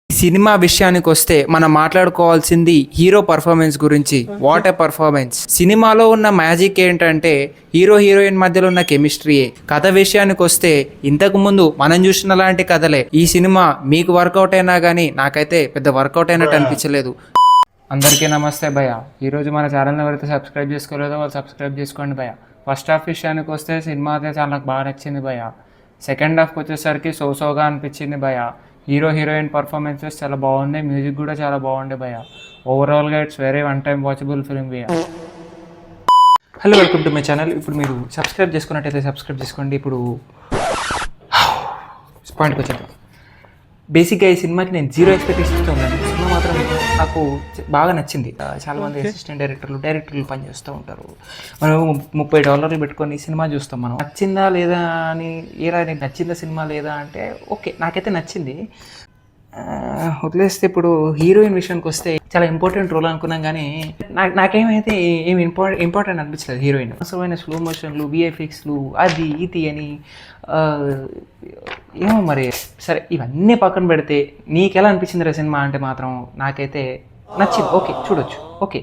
Cinema విషయానికి వస్తే మనం మాట్లాడుకోవాల్సింది హీరో పర్ఫార్మెన్స్ గురించి. What a performance! సినిమాలో ఉన్న మ్యాజిక్ ఏంటంటే హీరో హీరోయిన్ మధ్యలో ఉన్న కెమిస్ట్రీయే. కథ విషయానికి వస్తే ఇంతకు ముందు మనం చూసిన లాంటి కథలే. ఈ సినిమా మీకు వర్కౌట్ అయినా కానీ నాకైతే పెద్ద వర్కౌట్ అయినట్టు అనిపించలేదు. అందరికీ నమస్తే భయ్య. ఈరోజు మన ఛానల్ని ఎవరైతే సబ్స్క్రైబ్ చేసుకోలేదో వాళ్ళు సబ్స్క్రైబ్ చేసుకోండి భయ్య. ఫస్ట్ హాఫ్ విషయానికి వస్తే సినిమా అయితే చాలా నాకు బాగా నచ్చింది భయ్య. సెకండ్ హాఫ్కి వచ్చేసరికి సోసోగా అనిపించింది భయ్య. హీరో హీరోయిన్ పర్ఫార్మెన్సెస్ చాలా బాగున్నాయి, మ్యూజిక్ కూడా చాలా బాగుండే భయ్య. ఓవరాల్గా it's very one time watchable film భయ్య. Hello, welcome to my channel. ఇప్పుడు మీరు సబ్స్క్రైబ్ చేసుకున్నట్టయితే సబ్స్క్రైబ్ చేసుకోండి. ఇప్పుడు పాయింట్కి వచ్చాను. బేసిక్గా ఈ సినిమాకి నేను జీరో ఎక్స్పెక్టేషన్స్తో ఉన్నాను. సినిమా మాత్రం నాకు బాగా నచ్చింది. చాలామంది అసిస్టెంట్ డైరెక్టర్లు పనిచేస్తూ ఉంటారు. మనం $30 పెట్టుకొని సినిమా చూస్తాం. మనం నచ్చిందా లేదా అని, ఏరా నీకు నచ్చిందా సినిమా లేదా అంటే ఓకే, నాకైతే నచ్చింది. వదిలేస్తే ఇప్పుడు హీరోయిన్ విషయానికి వస్తే చాలా ఇంపార్టెంట్ రోల్ అనుకున్నాం, కానీ నాకేమైతే ఏమి ఇంపార్టెంట్ అనిపించలేదు. హీరోయిన్ అసలైన స్లో మోషన్లు, విఎఫ్ఎక్స్లు, అది ఇది అని ఏమో మరి. సరే, ఇవన్నీ పక్కన పెడితే నీకు ఎలా అనిపించింది రా సినిమా అంటే మాత్రం నాకైతే నచ్చింది. ఓకే, చూడొచ్చు. ఓకే.